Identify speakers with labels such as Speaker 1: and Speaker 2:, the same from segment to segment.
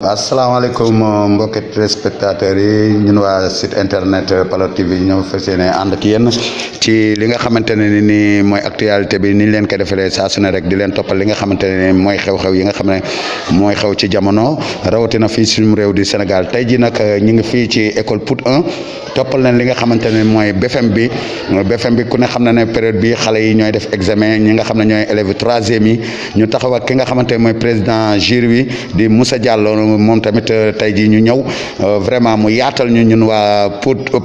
Speaker 1: asalaamaaleykum mbokki téléspectateurs yi ñun waa site internet Palo TV ñoo fas yéene ànd ak yéen ci li nga xamante ne ni mooy actualité bi ni ñu leen ko defalee saa su ne rek di leen toppal li nga xamante ne mooy xew-xew yi nga xam ne mooy xew ci jamono rawatina fii suñu réew di Sénégal tey ji nag ñu ngi fii ci école Pout 1 toppal leen li nga xamante ne mooy BFM bi ku ne xam na ne période bi xale yi ñooy def examen ñi nga xam ne ñooy élèves troisième yi ñu taxaw ak ki nga xamante ne mooy président jury bi di Moussa Diallo moom tamit tey jii ñu ñëw vraiment mu yaatal ñu ñun waa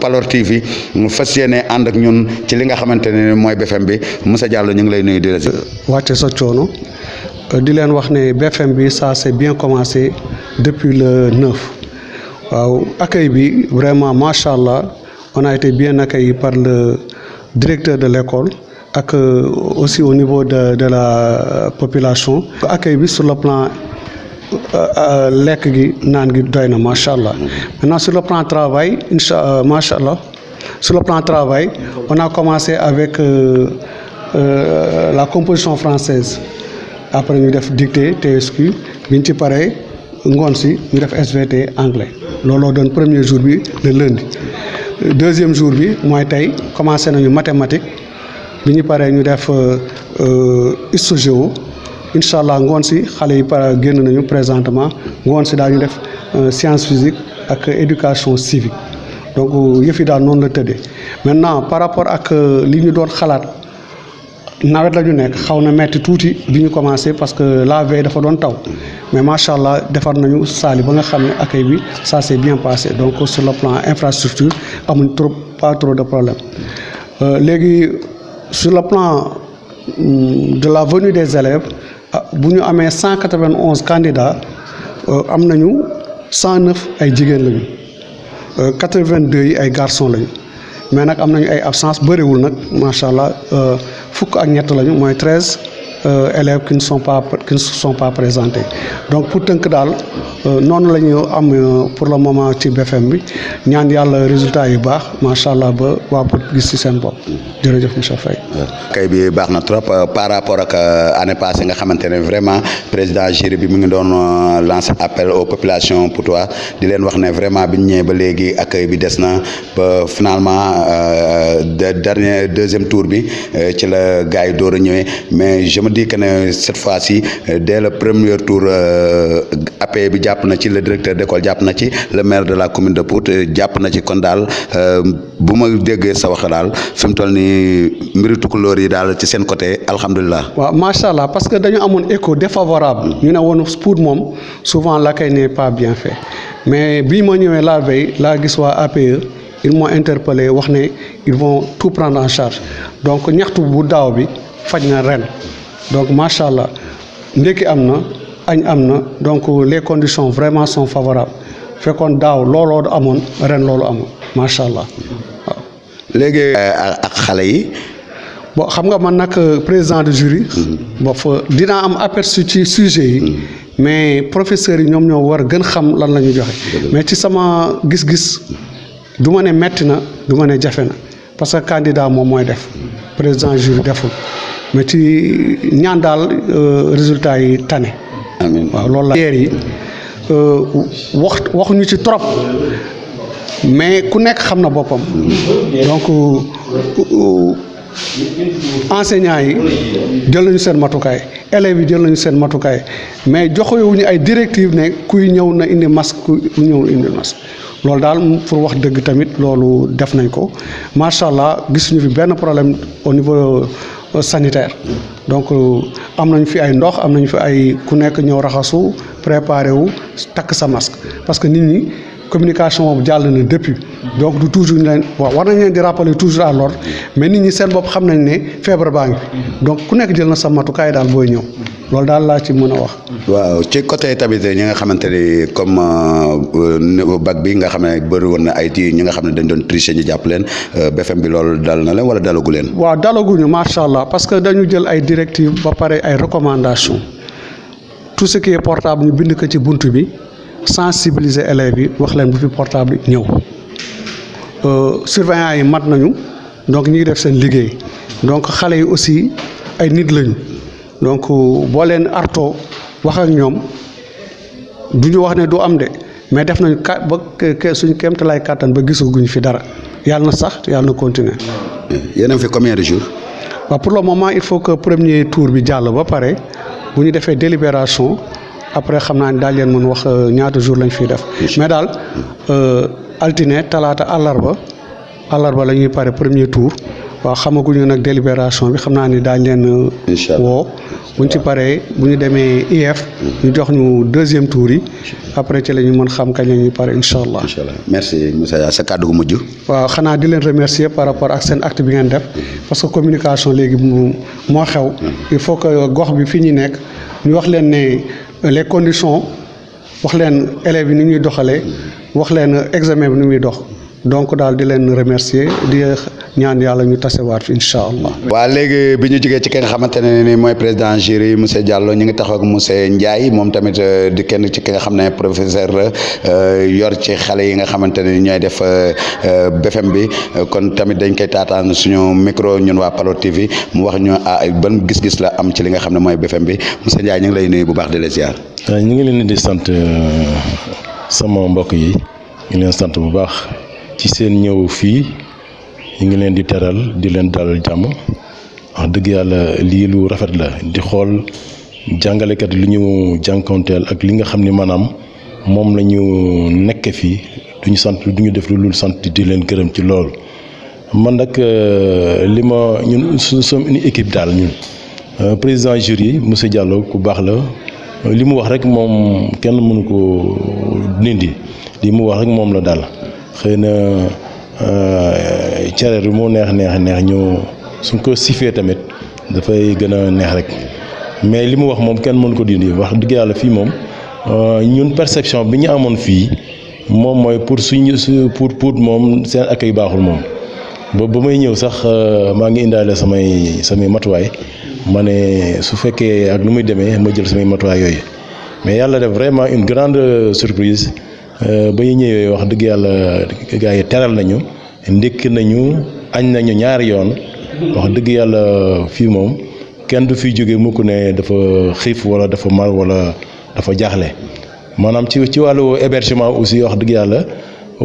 Speaker 1: Palo TV mu fas yéene ànd ak ñun ci li nga xamante ne mooy BFM bi Moussa Diallo ñu ngi lay nuyu di la
Speaker 2: wàcce sa coono di leen wax ne BFM bi ça c'est bien commencé depuis le 9 waaw accueil bi vraiment macha allah on a été bien accueilli par le directeur de l'école ak aussi au niveau de la population accueil bi sur le plan lekk gi naan gi doy na macha allah maintenant sur le plan travail macha allah sur le plan travail on a commencé avec la composition française après ñu def dictée TSQ biñ ci paree ngoon si ñu def SVT anglais looloo doon premier jour bi le lundi deuxième jour bi mooy tey commencé nañu mathématique bi ñu paree ñu def histo-géo incha allah ngoon si xale yi para génn nañu présentement ngoon si daal ñu def science physique ak éducation civique donc yëf yi daal noonu la tëddee maintenant par rapport ak li ñu doon xalaat nawet la ñu nekk xaw na metti tuuti bi ñu commencé parce que la veille dafa doon taw mais macha allah defar nañu saali ba nga xam ne accueil bi ça s'est bien passé donc sur le plan infrastructure amuñ pas trop de problème léegi sur le plan de la venue des élèves bu ñu amee 191 candidats am nañu 109 ay jigéen lañu 82 yi ay garçons lañu mais nag am nañu ay absence bëriwul nag macha allah fukk ak ñett lañu mooy 13 élèves qui ne sont pas présentés donc pour tënk daal noonu la ñu am pour le moment ci BFM bi ñaan yàlla résultat yi baax macha allah ba waa Pout gis ci seen bopp jërëjëf monsieur Faye.
Speaker 1: kay bi baax na trop par rapport ak année passée nga xamante ne vraiment président jury bi mu ngi doon lancer appel aux populations poutois di leen wax ne vraiment bi ñu ñëwee ba léegi accueil bi des na ba finalement deuxième tour bi ci la gars yi door a ñëwee mais je me dis que ne cette fois-ci dès le premier tour AP bi jàpp na ci le directeur d'école jàpp na ci le maire de la commune de Pout jàpp na ci kon daal bu ma déggee sa wax daal fi mu toll nii mbiru tukulóor yi daal ci seen côté alhamdulilah.
Speaker 2: waaw macha allah parce que dañu amoon écho défavorable. ñu ne woon Pout moom souvent l'accueil n'est pas bien fait mais bii ma ñëwee la veille laa gis waa APE ils m'ont interpellé wax ne ils vont tout prendre en charge donc ñaxtu bu daaw bi faj na ren donc macha allah ndekki am na. añ am na donc les conditions vraiment sont favorables fekkoon daaw looloo amoon ren loolu amoon macha allah waaw.
Speaker 1: léegi ak xale yi.
Speaker 2: bon xam nga man nag président de jury. bon fa dinaa am aperçu ci sujet yi. mais professeurs yi ñoom ñoo war gën xam lan la ñu joxe. mais ci sama gis-gis du ma ne metti na du ma ne jafe na parce que candidat moom mooy def président jury deful mais ci ñaan daal résultat yi tane.
Speaker 1: amiin
Speaker 2: waaw loolu la yi waxuñu ci trop mais ku nekk xam na boppam donc enseignants yi jël nañu seen matukaay élèves yi jël nañu seen matukaay mais joxewuñu ay directives ne kuy ñëw na indi masque ku ñëw indi masque loolu daal pour wax dëgg tamit loolu def nañ ko macha allah gisuñu fi benn problème au niveau sanitaire donc am nañu fi ay ndox am nañu fi ay ku nekk ñëw raxasu préparé wu takk sa masque parce que nit ñi communication boobu jàll na depuis donc du toujours ñu leen waaw war nañ leen di rappeler toujours à l'ordre mais nit ñi seen bopp xam nañ ne feebar baa ngi fi donc ku nekk jël na sa matukaay daal booy ñëw loolu daal laa ci mën a wax.
Speaker 1: waaw ci côté tamit ñi nga xamante ni comme bac bi nga xam ne bëri woon na ay ñi nga xam ne dañ doon tricher ñu jàpp leen BFM bi loolu dal na leen wala dalagu leen.
Speaker 2: waaw dalaguñu macha allah parce que dañu jël ay directives ba pare ay recommandations tout ce qui est portable ñu bind ko ci bunt bi sensibiliser élèves yi wax leen bu fi portable ñëw surveillants yi mat nañu donc ñi ngi def seen liggéey donc xale yi aussi ay nit lañu donc boo leen artoo wax ak ñoom du ñu wax ne du am de mais def nañu ba suñu kéemtalaay kàttan ba gisaguñ fi dara yàlla na sax yàlla na continuer.
Speaker 1: yéen a fi combien de jours.
Speaker 2: waaw pour le moment il faut que premier tour bi jàll ba pare bu ñu defee délibération après xam naa ne daal leen mën wax ñaata jours lañ fiy def. mais daal altine talaata àllarba la ñuy pare premier tour. waaw xamaguñu nag délibération bi xam naa ni daañ leen woo buñ ci paree bu ñu demee IEF ñu jox ñu deuxième tour yi après ci la ñu mën xam kañ la ñuy pare incha allah.
Speaker 1: merci Moussa Dia sa kàddu gu mujj.
Speaker 2: waaw xanaa di leen remercier par rapport ak seen acte bi ngeen def parce que communication léegi moo xew il faut que gox bi fi ñu nekk ñu wax leen ne les conditions wax leen élèves yi ni ñuy doxalee wax leen examen bi ni muy dox donc daal di leen remercier di ñaan yàlla ñu tasewaat fi incha allah.
Speaker 1: waa léegi bi ñu jógee ci ki nga xamante ne ni mooy président jury monsieur Diallo ñu ngi taxaw ak monsieur Ndiaye moom tamit di kenn ci ki nga xam ne professeur la yor ci xale yi nga xamante ne ñooy def BFEM bi kon tamit dañ koy taataan suñu micro ñun waa Palo TV mu wax ñu ban gis-gis la am ci li nga xam ne mooy BFEM bi monsieur Ndiaye ñu ngi lay nuyu bu baax di la ziar.
Speaker 3: ñu ngi leen di sant sama mbokk yi ñu leen sant bu baax ci seen ñëw fii. ñu ngi leen di teral di leen dalal jàmm wax dëgg yàlla lii lu rafet la di xool jàngalekat lu ñu jànkonteel ak li nga xam ni maanaam moom la ñu nekk fii duñu sant du ñu def lu dul sant di leen gërëm ci lool. man nag li ma ñun sommes une équipe daal ñun président jury monsieur Diallo ku baax la li mu wax rek moom kenn mënu ko dindi li mu wax rek moom la daal xëy na. cere bi mu neex ñu suñ ko sifee tamit dafay gën a neex rek mais li mu wax moom kenn mënu ko dindi wax dëgg yàlla fii moom ñun perception bi ñu amoon fii moom mooy pour moom seen accueil baaxul moom ba may ñëw sax maa ngi indaale samay matuwaay ma ne su fekkee ak lu muy demee ma jël samay matuwaay yooyu mais yàlla def vraiment une grande surprise. ba ñu ñëwee wax dëgg yàlla gars yi teral nañu ndékki nañu añ nañu ñaari yoon wax dëgg yàlla fii moom kenn du fiy jóge mukk ne dafa xiif wala dafa mar wala dafa jaaxle maanaam ci wàllu hébergement aussi wax dëgg yàlla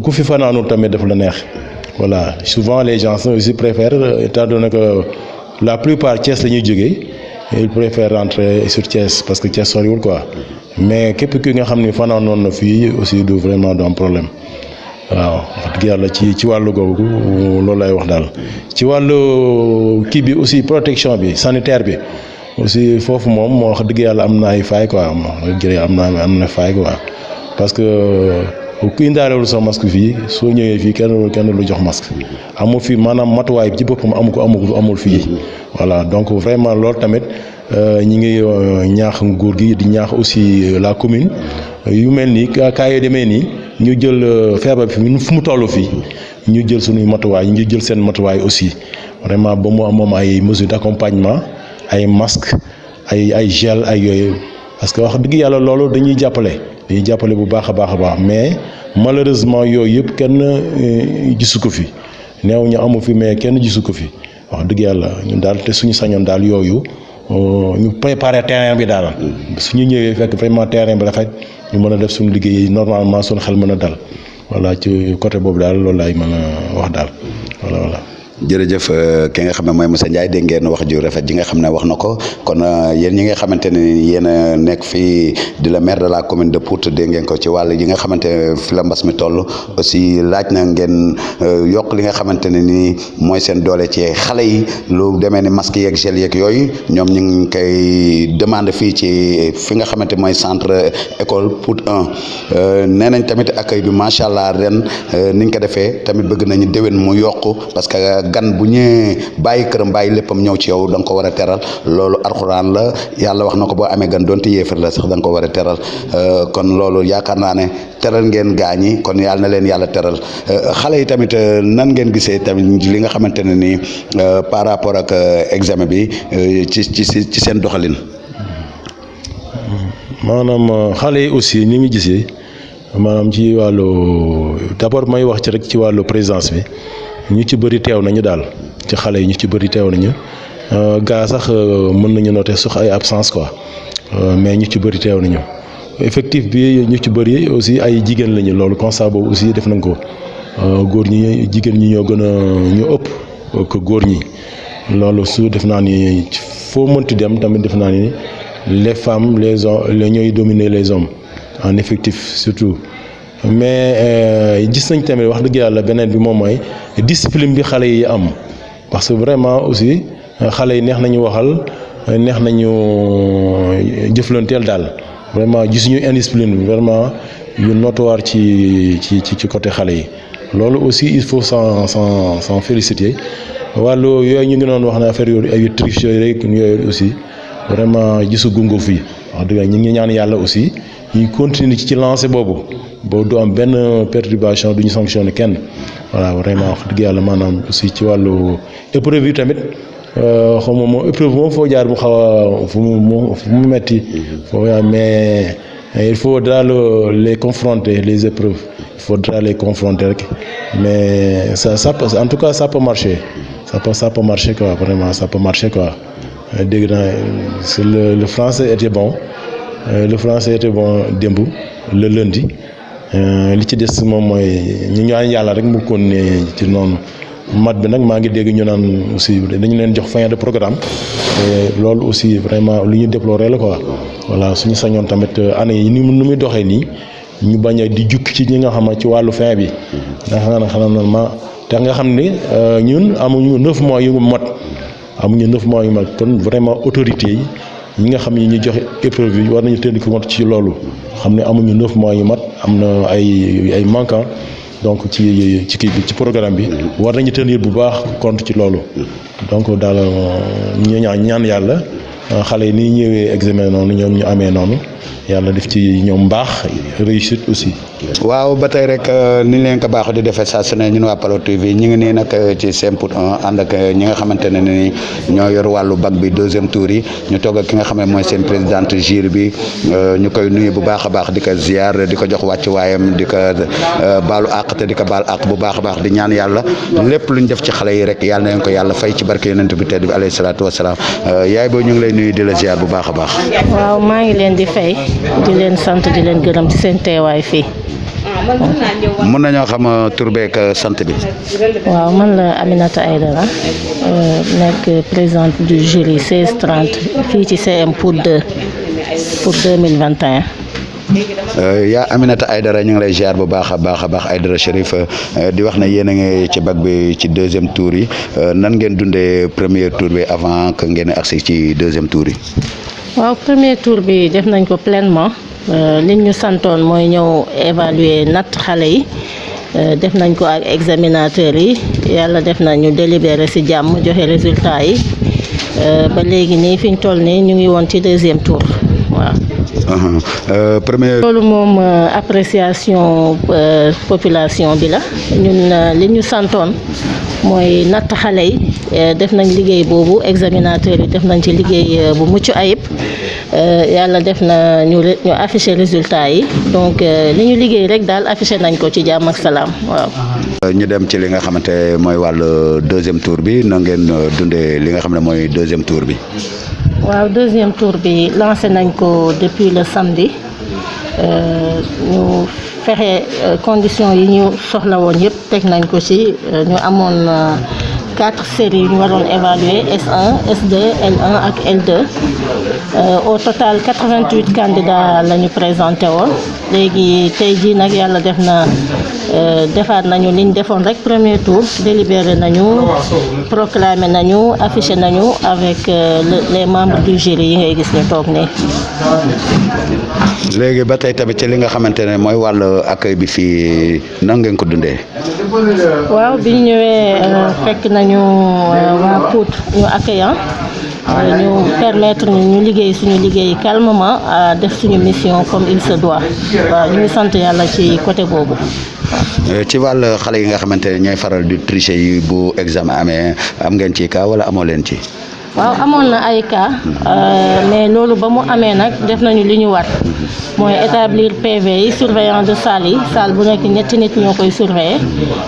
Speaker 3: ku fi fanaanul tamit dafa la neex voilà souvent les gens aussi préfèrent étant donné que la plupart Thiès la ñuy jógee ils préfèrent rentrer sur Thiès parce que Thiès soriwul quoi. mais képp ki nga xam ni fanaan noonu na fii aussi du vraiment du am problème waaw wax dëgg yàlla ci wàllu googu loolu lay wax daal ci wàllu kii bi aussi protection bi sanitaire bi aussi foofu moom wax dëgg yàlla am na ay failles quoi am na faille quoi parce que ku indaalewul sa masque fii soo ñëwee fii kenn lu jox masque amul fii maanaam matuwaay bi ci boppam amul fii voilà donc vraiment loolu tamit ñi ngi ñaax nguur gi di ñaax aussi la commune yu mel ni kaa yoo demee nii ñu jël feebar bi fu mu toll fii ñu jël suñuy matuwaay ñu jël seen matuwaay aussi vraiment ba mu moom ay mesures d'accompagnement ay masques ay gel ay yooyu parce que wax dëgg yàlla loolu dañuy jàppale bu baax a baax mais malheureusement yooyu yëpp kenn gisu ko fi neew ñu amu fi mais kenn gisu ko fi wax dëgg yàlla ñun daal te suñu sañoon daal yooyu ñu préparer terrain bi daal suñu ñëwee fekk vraiment terrain bi rafet ñu mën a def suñu liggéey normalement suñu xel mën a dal voilà ci côté boobu daal loolu laay mën a wax daal voilà.
Speaker 1: jërëjëf ki nga xam ne mooy monsieur Ndiaye dégg ngeen wax ju rafet ji nga xam ne wax na ko kon yéen ñi nga xamante ne yéen a nekk fii di la maire de la commune de Pout dégg ngeen ko ci wàll yi nga xamante ne fi la mbas mi toll aussi laaj na ngeen yokk li nga xamante ne ni mooy seen doole ci xale yi lu demee ni masque yeeg gel yeeg yooyu ñoom ñu ngi koy demande fii ci fi nga xamante mooy centre école Pout 1 nee nañ tamit accueil bi macha allah ren niñ ko defee tamit bëgg nañu déwén mu yokku parce que gan bu ñëwee bàyyi këram bàyyi léppam ñëw ci yow da nga ko war a teral loolu alxuraan la yàlla wax na ko boo amee gan doonte yéefar la sax da nga ko war a teral kon loolu yaakaar naa ne teral ngeen gaañi kon yàlla na leen yàlla teral xale yi tamit nan ngeen gisee tamit li nga xamante ne ni par rapport ak examen bi ci seen doxalin.
Speaker 3: maanaam xale yi aussi ni mu gisee maanaam ci wàllu d'abord may wax ci rek ci wàllu présidence bi. ñu ci bëri teew nañu daal ci xale yi ñu ci bëri teew nañu gaa sax mën nañu noter sax ay absence quoi mais ñu ci bëri teew nañu effectif bi ñu ci bëri aussi ay jigéen lañu loolu constat boobu aussi def nañ ko góor ñi jigéen ñi ñoo gën a ñu ëpp que góor ñi loolu su def naa ni foo mënti dem tamit def naa ni les femmes les hommes ñooy dominer les hommes en effectif surtout mais gis nañ tamit wax dëgg yàlla beneen bi moom mooy discipline bi xale yi am parce que vraiment aussi xale yi neex nañu waxal neex nañu jëflanteel daal vraiment gisuñu indiscipline bi vraiment yu notoire ci côté xale yi loolu aussi il faut s'en féliciter wàllu yooyu ñu ngi doon wax ne affaire yooyu ay tricherie rek yooyu aussi vraiment gisu gungo fii wax dëgg ñu ngi ñaan yàlla aussi ñu continuer ci lancé boobu du am benn perturbation du ñu sanctionné kenn voilà vraiment wax dëgg yàlla maanaam aussi ci wàllu épreuve yi tamit xaw ma moom épreuve moom foo jaar mu xaw a fu mu metti foo mais il faudra les confronter les épreuves il faudra les confronter rek mais ça en tout cas ça peut marcher ça peut marcher quoi vraiment ça peut marcher quoi dégg naa le français était bon démb le lundi li ci des moom mooy ñu ñaan yàlla rek mu continuer ci noonu mat bi nag maa ngi dégg ñu naan aussi dañu leen jox fin de programme et loolu aussi vraiment lu ñu déplorer la quoi voilà suñu sañoon tamit année yi ni nu muy doxee nii ñu bañ a di jukki ci ñi nga xam ci wàllu fin bi ndax nga xam ni ñun amuñu 9 mois yu mat kon vraiment autorité yi ñi nga xam ni ñu joxe épreuve yi war nañu tënk ko mat ci loolu xam ne amuñu 9 mois yu mat am na ay manquant donc ci kii bi ci programme bi war nañu tenir bu baax compte ci loolu donc daal ñu ñaan yàlla xale yi ni ñëwee examen noonu ñoom ñu amee noonu yàlla def ci ñoom mbaax réussite aussi.
Speaker 1: waaw ba tey rek ni leen ko baax di defee saa su ne ñun waa Palo TV ñu ngi nii nag ci Simput 1 ànd ak ñi nga xamante ne ni ñoo yor wàllu bac bi deuxième tour yi ñu toog ak ki nga xam ne mooy seen présidente jury bi ñu koy nuyu bu baax a baax di ko ziar di ko jox wàcc waayam di ko baalu àq te di ko baal àq bu baax a baax di ñaan yàlla lépp luñ def ci xale yi rek yàlla na leen ko yàlla fay ci barke yonent bi tedd bi alayhi salaatu wasalaam yaay booy ñu ngi lay nuyu di la ziar bu baax a baax.
Speaker 4: waaw maa ngi leen di fay di leen sant di leen gërëm ci seen teewaay fii.
Speaker 1: mën nañoo xam tur beeg sant bi.
Speaker 4: waaw man la Aminata Aidara nekk présidente du jury 16-30 fii ci CM pour 2021.
Speaker 1: yaa Aminata Aidara ñu ngi lay ziar bu baax a baax Aidara Chérif di wax ne yéen a ngi ci bac bi ci deuxième tour yi nan ngeen dundee premier tour bi avant que ngeen agsi ci deuxième tour yi.
Speaker 4: waaw premier tour bi def nañ ko pleinement. li ñu santoon mooy ñëw évaluer natt xale yi def nañ ko ak examinateurs yi yàlla def na ñu délibéré ci jàmm joxe résultat yi ba léegi nii fi ñu toll nii ñu ngi woon ci deuxième tour waaw.
Speaker 1: premier.
Speaker 4: loolu moom appréciation population bi la ñun li ñu santoon mooy natt xale yi def nañ liggéey boobu examinateurs yi def nañ ci liggéey bu mucc ayib. yàlla def na ñu affiché résultat yi donc li ñu liggéey rek daal affiché nañ ko ci jàmm ak salaam waaw.
Speaker 1: ñu dem ci li nga xamante mooy wàllu deuxième tour bi na ngeen dundee li nga xam ne mooy deuxième tour bi.
Speaker 4: waaw deuxième tour bi lancé nañ ko depuis le samedi ñu fexe conditions yi ñu soxla woon yëpp teg nañ ko ci ñu amoon 4 séries yu ñu waroon évaluer S1 S2 L1 ak L2 au total 88 candidats la ñu présenté woon léegi tey jii nag yàlla def na defaat nañu li ñu defoon rek premier tour délibéré nañu proclamé nañu affiché nañu avec les membres du jury yi ngay gis ñu toog nii.
Speaker 1: léegi ba tey tamit ci li nga xamante ne mooy wàllu accueil bi fii nan ngeen ko dundee.
Speaker 4: waaw bi ñu ñëwee fekk nañu waa Pout ñu accueillant ñu permettre ñu liggéey suñu liggéey calmement def suñu mission comme il se doit waaw ñu ngi sant yàlla ci côté boobu.
Speaker 1: ci wàll xale yi nga xamante ne ñooy faral di tricher yi bu examen amee am ngeen ci cas wala amoo leen ci.
Speaker 4: waaw amoon na ay cas mais loolu ba mu amee nag def nañu li ñu war mooy établir PV yi surveillant de salle yi salle bu nekk ñetti nit ñoo koy surveiller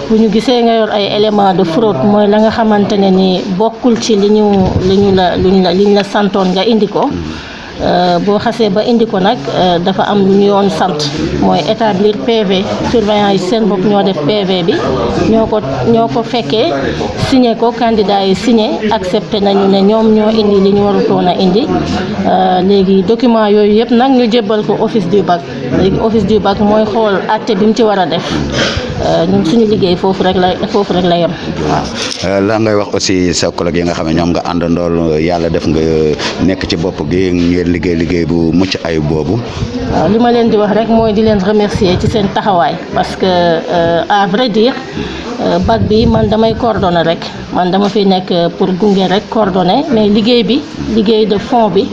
Speaker 4: bu ñu gisee nga yor ay éléments de fraude mooy la nga xamante ne ni bokkul ci li ñu la santoon nga indi ko boo xasee ba indi ko nag dafa am lu ñu yoon sant mooy établir PV surveillant yi seen bopp ñoo def PV bi ñoo ko fekkee signé ko candidat yi signé accepté nañu ne ñoom ñoo indi li ñu warutoon a indi léegi document yooyu yëpp nag ñu jébbal ko office du bac léegi office du bac mooy xool àtte bi mu ci war a def ñun suñu liggéey foofu rek la yem waaw.
Speaker 1: la ngay wax aussi sa collègue yi nga xam ne ñoom nga àndandool yàlla def nga nekk ci bopp gi ngeen liggéey bu mucc ayib boobu.
Speaker 4: waaw li ma leen di wax rek mooy di leen remercier ci seen taxawaay parce que à vrai dire bac bi man damay coordonner rek man dama fi nekk pour gunge rek coordonner mais liggéey de fond bi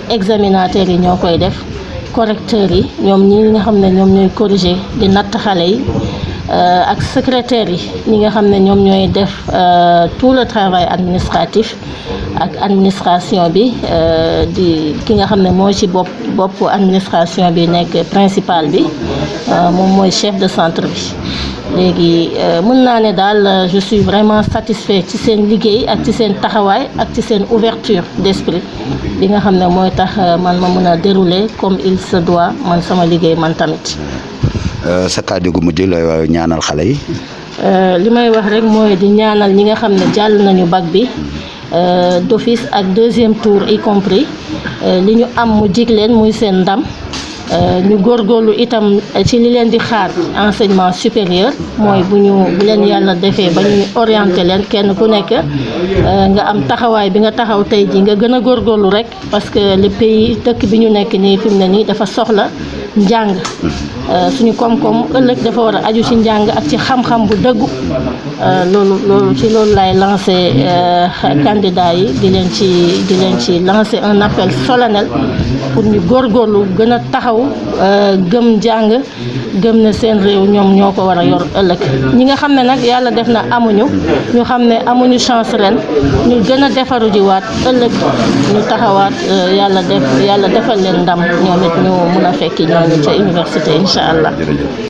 Speaker 4: examinateurs yi ñoo koy def correcteurs yi ñoom ñi nga xam ne ñoom ñooy corriger di natt xale yi. ak secrétaire yi ñi nga xam ne ñoom ñooy def tout le travail administratif ak administration bi di ki nga xam ne moo ci bopp administration bi nekk principal bi moom mooy chef de centre bi léegi mën naa ne daal je suis vraiment satisfait ci seen liggéey ak ci seen taxawaay ak ci seen ouverture d'esprit bi nga xam ne mooy tax man ma mën a dérouler comme il se doit man sama liggéey man tamit.
Speaker 1: sa kàddu gu mujj la ñaanal xale yi.
Speaker 4: li may wax rek mooy di ñaanal ñi nga xam ne jàll nañu bac bi d'office ak deuxième tour y compris li ñu am mu jig leen muy seen ndam ñu góorgóorlu itam ci li leen di xaar enseignement supérieur mooy bu leen yàlla defee ba ñu orienté leen kenn ku nekk nga am taxawaay bi nga taxaw tey ji nga gën a góorgóorlu rek parce que le pays dëkk bi ñu nekk nii fi mu ne nii dafa soxla njàng suñu koom-koom ëllëg dafa war a aju ci njàng ak ci xam-xam bu dëggu loolu lay lancé candidat yi di leen ci lancé un appel solennel pour ñu góorgóorlu gën a taxaw gëm njàng gëm ne seen réew ñoom ñoo ko war a yor ëllëg ñi nga xam ne nag yàlla def na amuñu ñu xam ne amuñu chance ren ñu gën a defaru jiwaat ëllëg ñu taxawaat yàlla defal leen ndam ñoom it ñu mun a fekki ñooñu ca université incha allah.